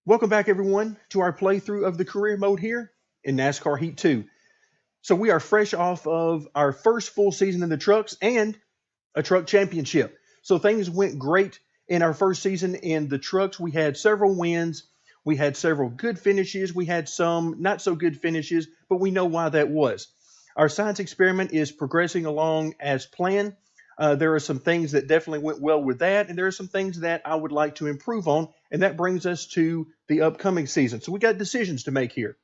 Welcome back, everyone, to our playthrough of the career mode here in NASCAR Heat 2. So we are fresh off of our first full season in the trucks and a truck championship. So things went great in our first season in the trucks. We had several wins. We had several good finishes. We had some not so good finishes, but we know why that was. Our science experiment is progressing along as planned. There are some things that definitely went well with that, and there are some things that I would like to improve on, and that brings us to the upcoming season. So we got decisions to make here.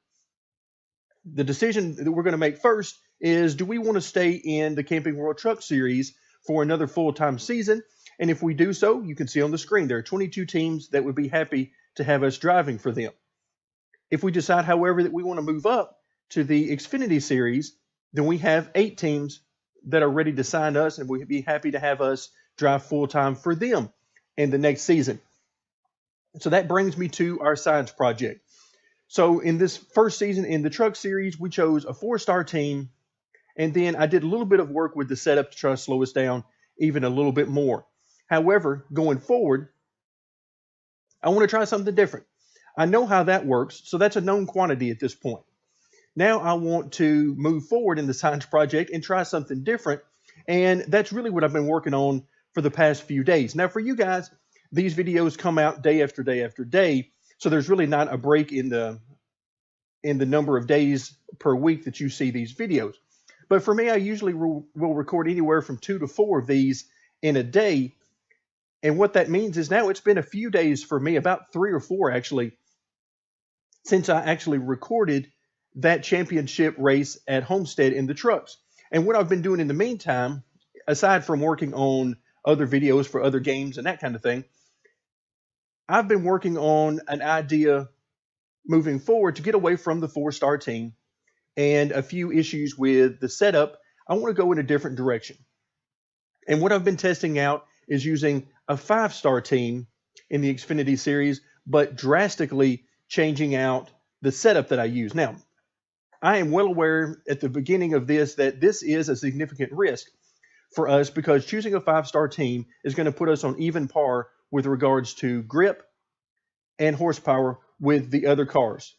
The decision that we're going to make first is, do we want to stay in the Camping World Truck Series for another full-time season? And if we do so, you can see on the screen there are 22 teams that would be happy to have us driving for them. If we decide, however, that we want to move up to the Xfinity Series, then we have 8 teams that are ready to sign us, and we'd be happy to have us drive full-time for them in the next season. So that brings me to our science project. So in this first season in the truck series, we chose a 4-star team, and then I did a little bit of work with the setup to try to slow us down even a little bit more. However, going forward, I want to try something different. I know how that works, so that's a known quantity at this point. Now I want to move forward in the science project and try something different, and that's really what I've been working on for the past few days. Now for you guys, these videos come out day after day after day, so there's really not a break in the number of days per week that you see these videos. But for me, I usually will record anywhere from 2 to 4 of these in a day. And what that means is now it's been a few days for me, about 3 or 4 actually, since I actually recorded that championship race at Homestead in the trucks. And what I've been doing in the meantime, aside from working on other videos for other games and that kind of thing, I've been working on an idea moving forward to get away from the 4-star team and a few issues with the setup. I want to go in a different direction. And what I've been testing out is using a 5-star team in the Xfinity series, but drastically changing out the setup that I use. Now, I am well aware at the beginning of this that this is a significant risk for us because choosing a 5-star team is going to put us on even par with regards to grip and horsepower with the other cars.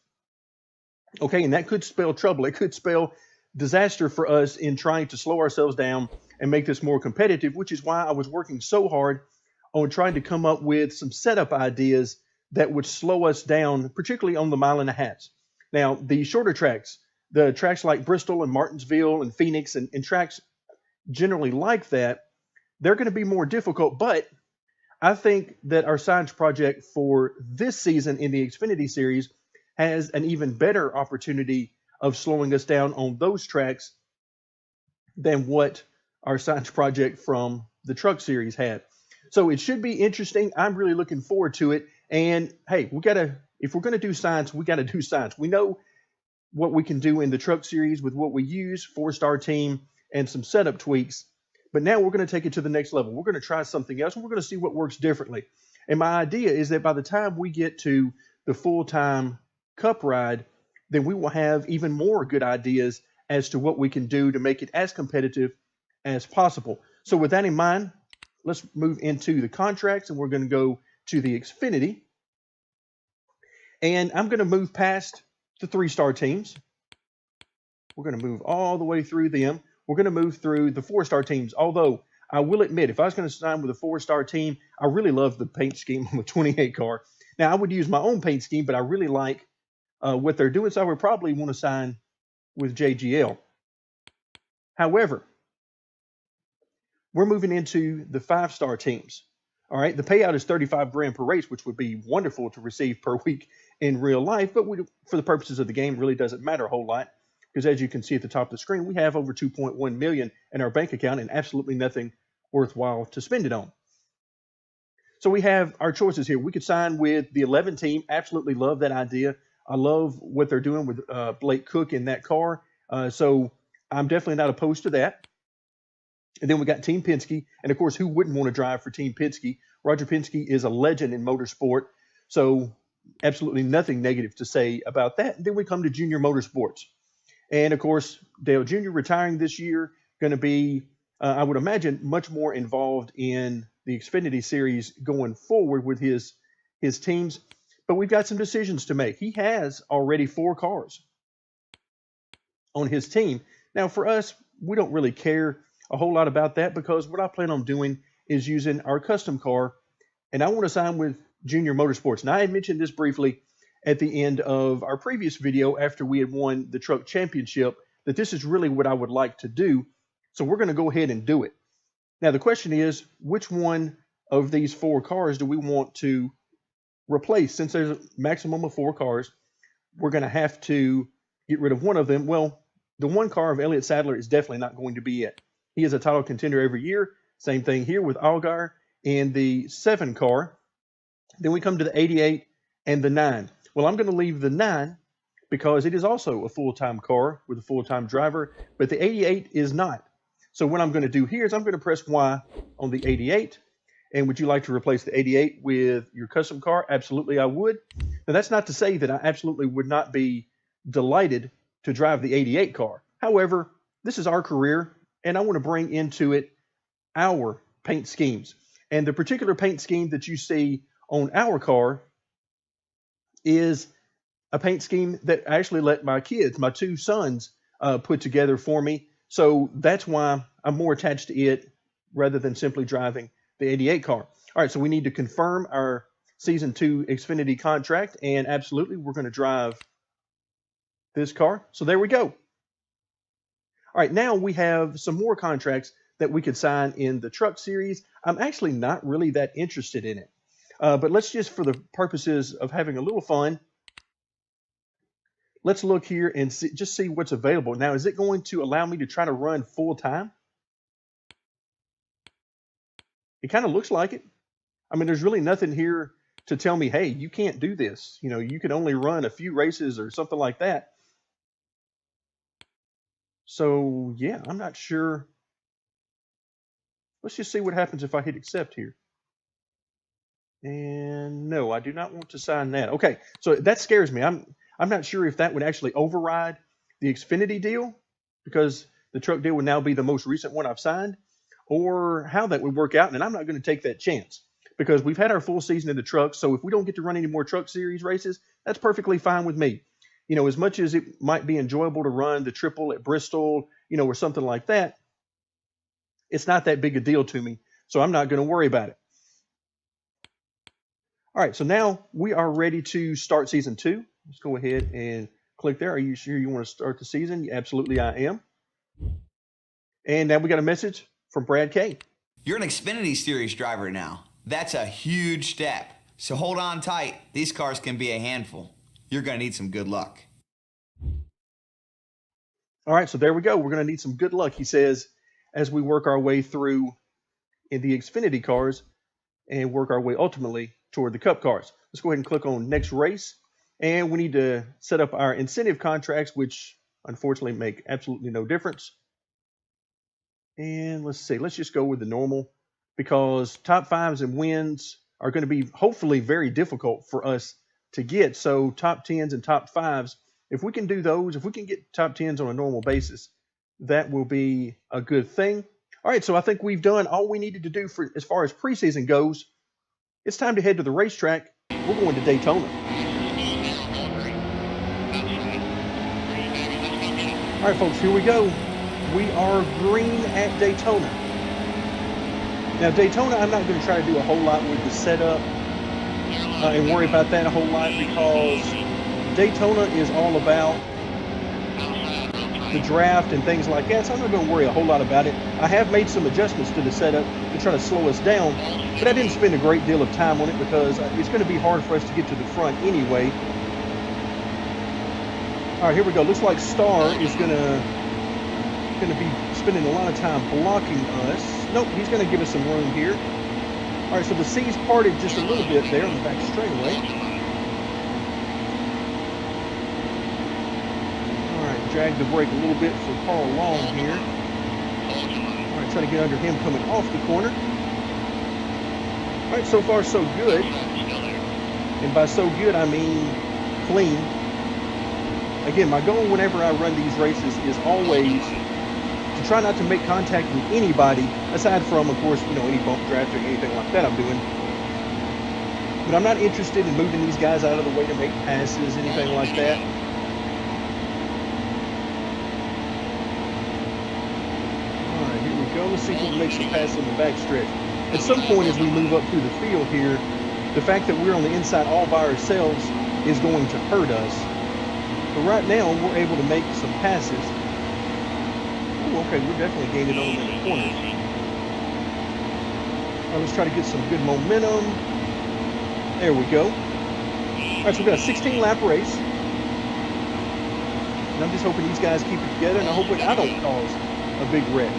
Okay, and that could spell trouble. It could spell disaster for us in trying to slow ourselves down and make this more competitive, which is why I was working so hard on trying to come up with some setup ideas that would slow us down, particularly on the mile and a half. Now, the shorter tracks, the tracks like Bristol and Martinsville and Phoenix and tracks generally like that, they're going to be more difficult, but I think that our science project for this season in the Xfinity series has an even better opportunity of slowing us down on those tracks than what our science project from the truck series had. So it should be interesting. I'm really looking forward to it. And hey, if we're going to do science, we got to do science. We know what we can do in the truck series with what we use, 4-star team, and some setup tweaks. But now we're going to take it to the next level. We're going to try something else, and we're going to see what works differently. And my idea is that by the time we get to the full-time Cup ride, then we will have even more good ideas as to what we can do to make it as competitive as possible. So with that in mind, let's move into the contracts, and we're going to go to the Xfinity. And I'm going to move past the 3-star teams. We're going to move all the way through them. We're going to move through the 4-star teams, although I will admit, if I was going to sign with a 4-star team, I really love the paint scheme on the 28 car. Now, I would use my own paint scheme, but I really like what they're doing, so I would probably want to sign with JGL. However, we're moving into the 5-star teams. All right, the payout is $35,000 per race, which would be wonderful to receive per week in real life, but for the purposes of the game, it really doesn't matter a whole lot. Because as you can see at the top of the screen, we have over $2.1 million in our bank account and absolutely nothing worthwhile to spend it on. So we have our choices here. We could sign with the 11 team. Absolutely love that idea. I love what they're doing with Blake Cook in that car. So I'm definitely not opposed to that. And then we got Team Penske. And of course, who wouldn't want to drive for Team Penske? Roger Penske is a legend in motorsport. So absolutely nothing negative to say about that. And then we come to Junior Motorsports. And of course, Dale Jr. retiring this year, going to be, I would imagine, much more involved in the Xfinity series going forward with his teams. but we've got some decisions to make. He has already 4 cars on his team. Now, for us, we don't really care a whole lot about that because what I plan on doing is using our custom car, and I want to sign with Junior Motorsports. Now, I had mentioned this briefly at the end of our previous video after we had won the truck championship, that this is really what I would like to do. So we're going to go ahead and do it. Now, the question is, which one of these 4 cars do we want to replace? Since there's a maximum of 4 cars, we're going to have to get rid of one of them. Well, the one car of Elliott Sadler is definitely not going to be it. He is a title contender every year. Same thing here with Allgaier and the 7 car. Then we come to the 88 and the 9. Well, I'm going to leave the 9 because it is also a full-time car with a full-time driver, but the 88 is not. So what I'm going to do here is I'm going to press Y on the 88. And would you like to replace the 88 with your custom car? Absolutely, I would. Now, that's not to say that I absolutely would not be delighted to drive the 88 car. However, this is our career, and I want to bring into it our paint schemes. And the particular paint scheme that you see on our car is a paint scheme that I actually let my kids, my 2 sons, put together for me. So that's why I'm more attached to it rather than simply driving the 88 car. All right, so we need to confirm our Season 2 Xfinity contract, and absolutely, we're going to drive this car. So there we go. All right, now we have some more contracts that we could sign in the truck series. I'm actually not really that interested in it, but let's just, for the purposes of having a little fun, let's look here and just see what's available. Now, is it going to allow me to try to run full time? It kind of looks like it. I mean, there's really nothing here to tell me, hey, you can't do this. You know, you can only run a few races or something like that. So, yeah, I'm not sure. Let's just see what happens if I hit accept here. And no, I do not want to sign that. Okay, so that scares me. I'm not sure if that would actually override the Xfinity deal, because the truck deal would now be the most recent one I've signed, or how that would work out. And I'm not going to take that chance because we've had our full season in the truck. So if we don't get to run any more truck series races, that's perfectly fine with me. You know, as much as it might be enjoyable to run the triple at Bristol, you know, or something like that, it's not that big a deal to me. So I'm not going to worry about it. All right, so now we are ready to start Season 2. Let's go ahead and click there. Are you sure you want to start the season? Absolutely, I am. And now we got a message from Brad K. You're an Xfinity Series driver now. That's a huge step. So hold on tight. These cars can be a handful. You're going to need some good luck. All right, so there we go. We're going to need some good luck, he says, as we work our way through in the Xfinity cars and work our way ultimately toward the Cup cars. Let's go ahead and click on Next Race. And we need to set up our incentive contracts, which unfortunately make absolutely no difference. And let's see, let's just go with the normal, because top 5s and wins are going to be hopefully very difficult for us to get. So top 10s and top 5s, if we can do those, if we can get top 10s on a normal basis, that will be a good thing. All right, so I think we've done all we needed to do for as far as preseason goes. It's time to head to the racetrack. We're going to Daytona. All right, folks, here we go. We are green at Daytona. Now, Daytona, I'm not going to try to do a whole lot with the setup and worry about that a whole lot, because Daytona is all about the draft and things like that, so I'm not going to worry a whole lot about it. I have made some adjustments to the setup to try to slow us down, but I didn't spend a great deal of time on it because it's going to be hard for us to get to the front anyway. All right, here we go. Looks like Star is going to be spending a lot of time blocking us. Nope, he's going to give us some room here. All right, so the C's parted just a little bit there on the back straightaway. All right, drag the brake a little bit for Carl Long here. All right, try to get under him coming off the corner. All right, so far so good. And by so good, I mean clean. Again, my goal whenever I run these races is always to try not to make contact with anybody, aside from, of course, you know, any bump draft or anything like that I'm doing. But I'm not interested in moving these guys out of the way to make passes, anything like that. All right, here we go. Let's see if we can make some passes on the backstretch. At some point as we move up through the field here, the fact that we're on the inside all by ourselves is going to hurt us. But right now, we're able to make some passes. Ooh, okay, we're definitely gaining on them in the corners. All right, let's try to get some good momentum. There we go. All right, so we've got a 16-lap race. And I'm just hoping these guys keep it together, and I hope I don't cause a big wreck.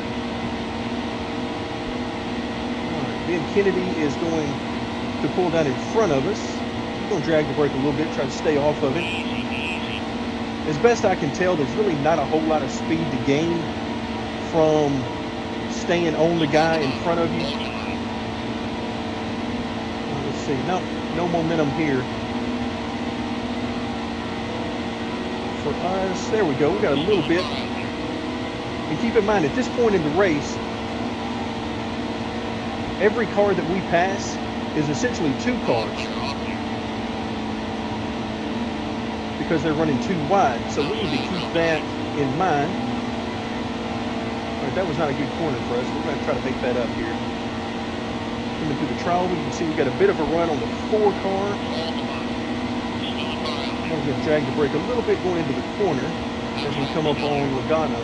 All right, Ben Kennedy is going to pull down in front of us. He's going to drag the brake a little bit, try to stay off of it. As best I can tell, there's really not a whole lot of speed to gain from staying on the guy in front of you. Let's see, no momentum here for us. There we go, we got a little bit. And keep in mind, at this point in the race, every car that we pass is essentially two cars because they're running too wide. So we need to keep that in mind. All right, that was not a good corner for us. We're going to try to make that up here. Coming through the trial, you can see we got a bit of a run on the 4 car. I'm going to drag the brake a little bit going into the corner as we come up on Logano.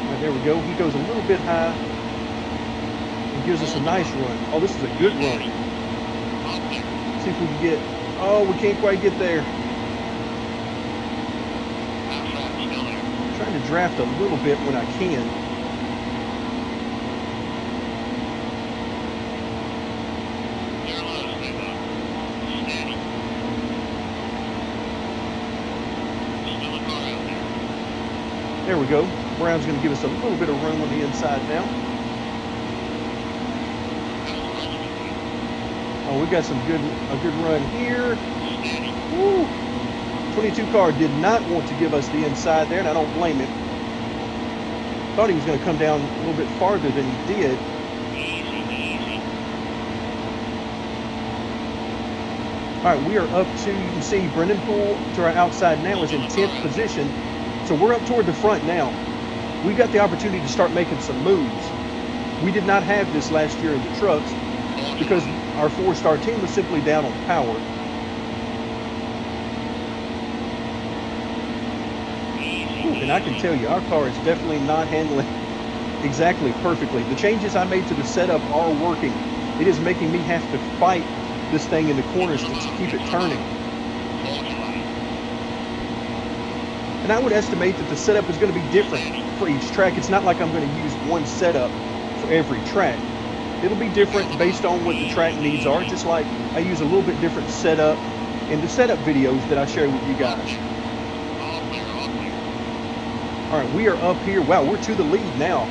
All right, there we go. He goes a little bit high and gives us a nice run. Oh, this is a good run. See if we can get... Oh, we can't quite get there. I'm trying to draft a little bit when I can. There we go. Brown's going to give us a little bit of room on the inside now. Oh, we've got a good run here. Woo. 22 car did not want to give us the inside there, and I don't blame him. Thought he was going to come down a little bit farther than he did. All right, we are up to, you can see Brendan Poole to our outside now is in 10th position. So we're up toward the front now. We've got the opportunity to start making some moves. We did not have this last year in the trucks because our 4-star team was simply down on power. Ooh, and I can tell you, our car is definitely not handling exactly perfectly. The changes I made to the setup are working. It is making me have to fight this thing in the corners to keep it turning. And I would estimate that the setup is going to be different for each track. It's not like I'm going to use one setup for every track. It'll be different based on what the track needs are, just like I use a little bit different setup in the setup videos that I share with you guys. All right, we are up here. Wow, we're to the lead now.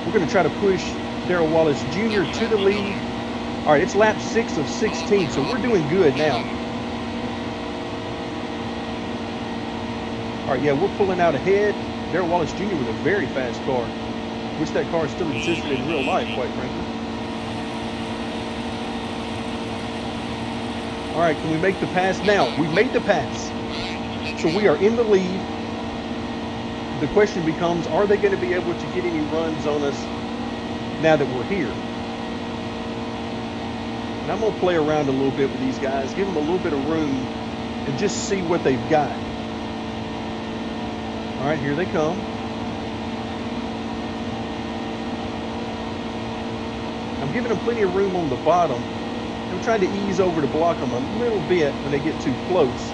We're going to try to push Darrell Wallace Jr. to the lead. All right, it's lap 6 of 16, so we're doing good now. All right, yeah, we're pulling out ahead. Darrell Wallace Jr. with a very fast car. Wish that car still existed in real life, quite frankly. All right, can we make the pass now? We've made the pass. So we are in the lead. The question becomes, are they going to be able to get any runs on us now that we're here? And I'm going to play around a little bit with these guys, give them a little bit of room, and just see what they've got. All right, here they come. I'm giving them plenty of room on the bottom. I'm trying to ease over to block them a little bit when they get too close.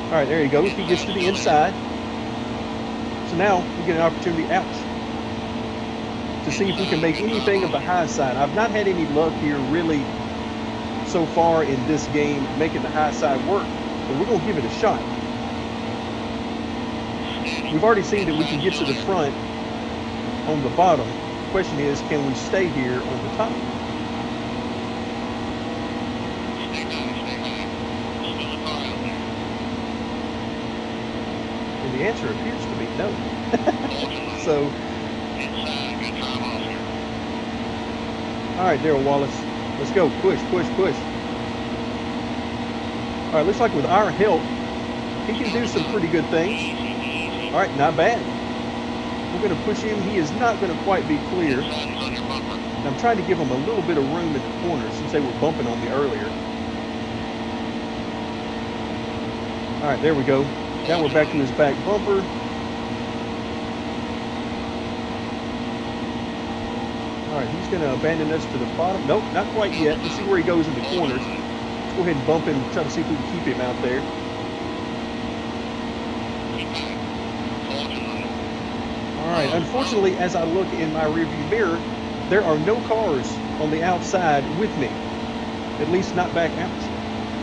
All right, there you go. He gets to the inside. So now we get an opportunity, to see if we can make anything of the high side. I've not had any luck here really so far in this game making the high side work, but we're going to give it a shot. We've already seen that we can get to the front on the bottom. The question is, can we stay here on the top? And the answer appears to be no. So, All right, Darrell Wallace. Let's go. Push, push, push. All right, looks like with our help, he can do some pretty good things. All right, not bad. We're going to push him. He is not going to quite be clear. And I'm trying to give him a little bit of room in the corner since they were bumping on me earlier. All right, there we go. Now we're back to his back bumper. All right, he's going to abandon us to the bottom. Nope, not quite yet. Let's see where he goes in the corners. Let's go ahead and bump him, try to see if we can keep him out there. All right, unfortunately, as I look in my rearview mirror, there are no cars on the outside with me. At least not back out.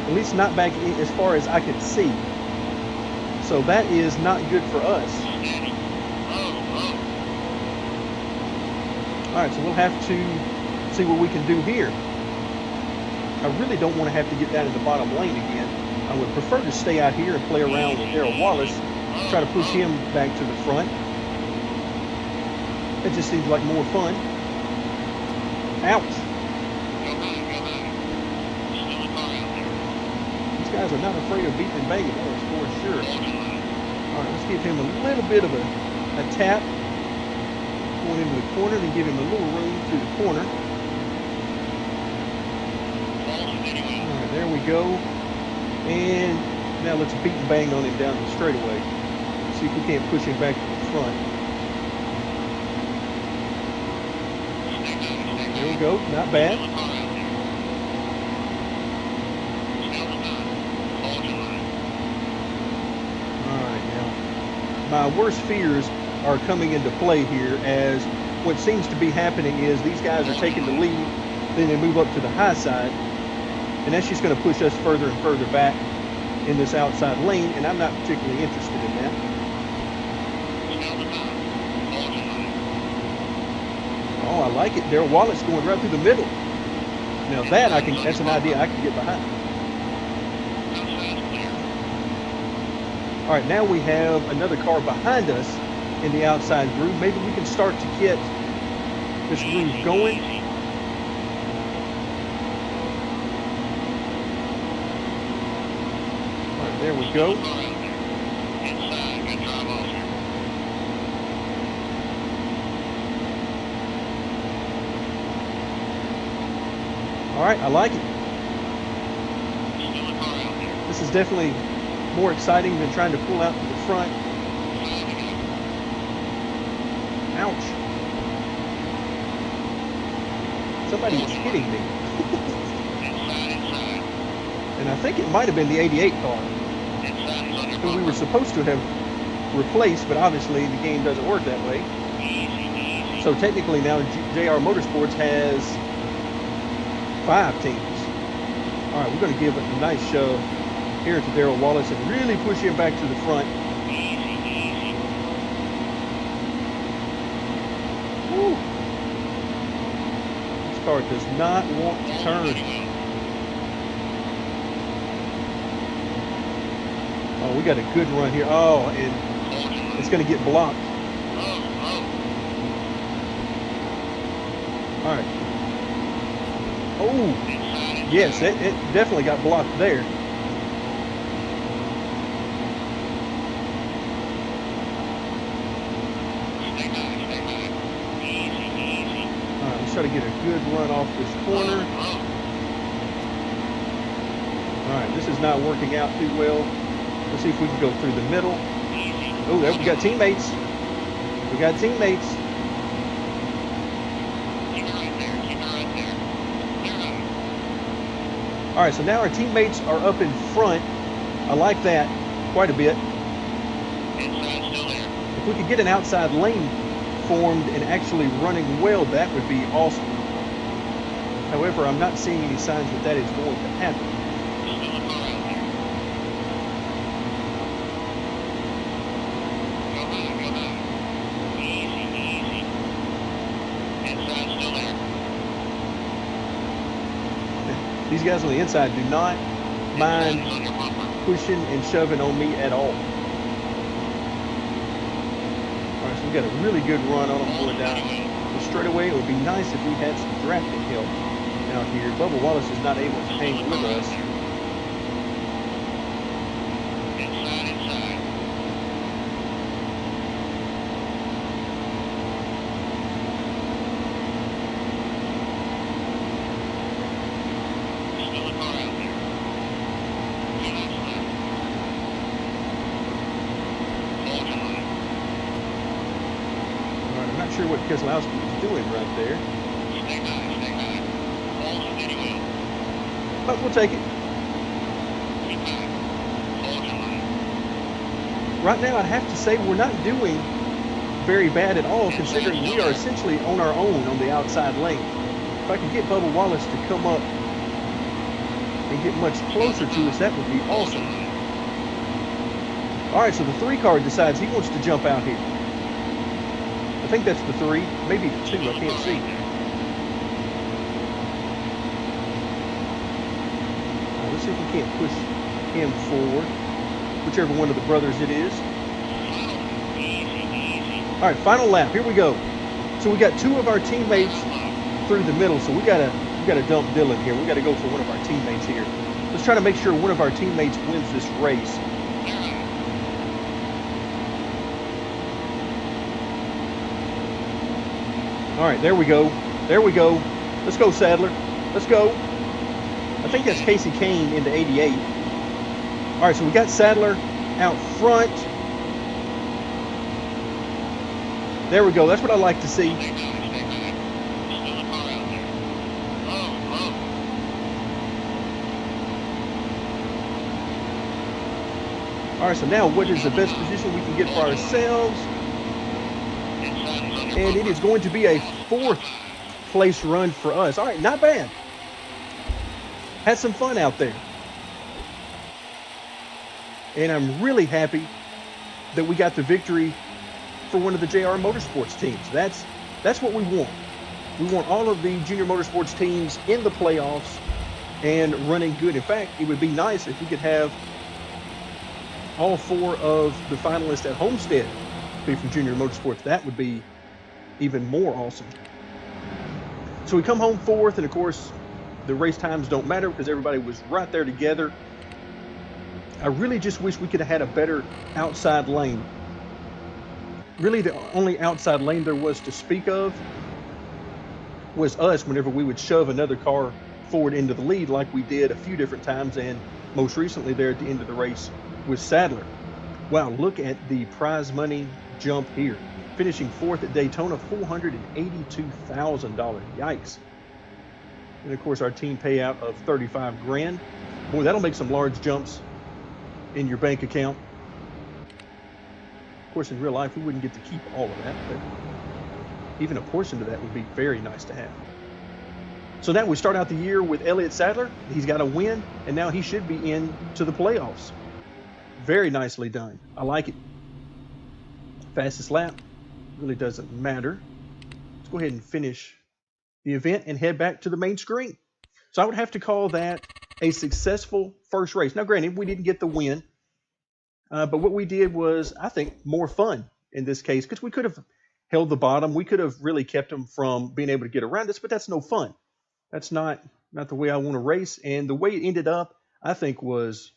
At least not back as far as I can see. So that is not good for us. All right, so we'll have to see what we can do here. I really don't want to have to get down in the bottom lane again. I would prefer to stay out here and play around with Darrell Wallace, try to push him back to the front. It just seems like more fun. Ouch. These guys are not afraid of beating and banging us for sure. All right, let's give him a little bit of a tap going into the corner, then give him a little room through the corner. All right, there we go. And now let's beat and bang on him down the straightaway. See if we can't push him back to the front. There we go, not bad. All right, now my worst fears are coming into play here, as what seems to be happening is these guys are taking the lead, then they move up to the high side, and that's just going to push us further and further back in this outside lane, and I'm not particularly interested in that. Oh, I like it. Darrell Wallace going right through the middle. Now that's an idea I can get behind. All right, now we have another car behind us in the outside groove. Maybe we can start to get this groove going. All right, there we go. All right, I like it. This is definitely more exciting than trying to pull out to the front. Ouch. Somebody is hitting me. And I think it might have been the 88 car who we were supposed to have replaced, but obviously the game doesn't work that way. So technically now JR Motorsports has 5 teams. All right, we're going to give it a nice shove here to Darrell Wallace and really push him back to the front. Woo. This car does not want to turn. Oh, we got a good run here. Oh, and it's going to get blocked. All right. Oh, yes, it definitely got blocked there. All right, let's try to get a good run off this corner. All right, this is not working out too well. Let's see if we can go through the middle. Oh, there we got teammates. We got teammates. All right, so now our teammates are up in front. I like that quite a bit. If we could get an outside lane formed and actually running well, that would be awesome. However, I'm not seeing any signs that that is going to happen. These guys on the inside do not mind pushing and shoving on me at all. All right, so we got a really good run on them going down the straightaway. It would be nice if we had some drafting help out here. Bubba Wallace is not able to hang with us. Sure what Keselowski was doing right there. But we'll take it. Right now, I'd have to say we're not doing very bad at all, considering we are essentially on our own on the outside lane. If I could get Bubba Wallace to come up and get much closer to us, that would be awesome. All right, so the 3 car decides he wants to jump out here. I think that's the 3, maybe the 2, I can't see. Let's see if we can't push him forward, whichever one of the brothers it is. All right, final lap, here we go. So we got 2 of our teammates through the middle, so we gotta dump Dylan here. We gotta go for one of our teammates here. Let's try to make sure one of our teammates wins this race. All right, there we go. There we go. Let's go, Sadler. Let's go. I think that's Casey Kane in the 88. All right, so we got Sadler out front. There we go. That's what I like to see. All right, so now what is the best position we can get for ourselves? And it is going to be a 4th place run for us. All right, not bad. Had some fun out there. And I'm really happy that we got the victory for one of the JR Motorsports teams. That's what we want. We want all of the junior motorsports teams in the playoffs and running good. In fact, it would be nice if we could have all 4 of the finalists at Homestead be from junior motorsports. That would be even more awesome. So we come home 4th, and of course the race times don't matter because everybody was right there together. I really just wish we could have had a better outside lane. Really the only outside lane there was to speak of was us whenever we would shove another car forward into the lead like we did a few different times, and most recently there at the end of the race with Sadler. Wow, look at the prize money jump here. Finishing 4th at Daytona, $482,000. Yikes. And of course, our team payout of $35 grand. Boy, that'll make some large jumps in your bank account. Of course, in real life, we wouldn't get to keep all of that, but even a portion of that would be very nice to have. So now we start out the year with Elliott Sadler. He's got a win, and now he should be in to the playoffs. Very nicely done. I like it. Fastest lap. Really doesn't matter. Let's go ahead and finish the event and head back to the main screen. So I would have to call that a successful first race. Now, granted, we didn't get the win, but what we did was, I think, more fun in this case because we could have held the bottom. We could have really kept them from being able to get around us, but that's no fun. That's not the way I want to race. And the way it ended up, I think, was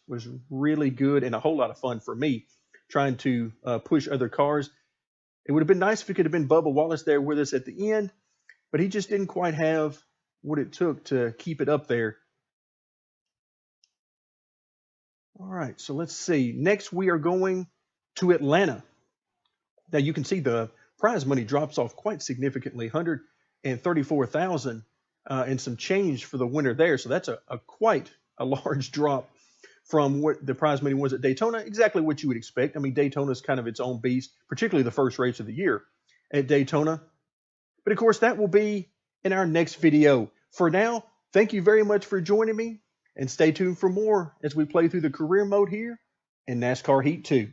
really good and a whole lot of fun for me trying to push other cars. It would have been nice if it could have been Bubba Wallace there with us at the end, but he just didn't quite have what it took to keep it up there. All right, so let's see. Next, we are going to Atlanta. Now, you can see the prize money drops off quite significantly, $134,000 and some change for the winner there. So that's quite a large drop from what the prize money was at Daytona, exactly what you would expect. I mean, Daytona is kind of its own beast, particularly the first race of the year at Daytona. But of course, that will be in our next video. For now, thank you very much for joining me, and stay tuned for more as we play through the career mode here in NASCAR Heat 2.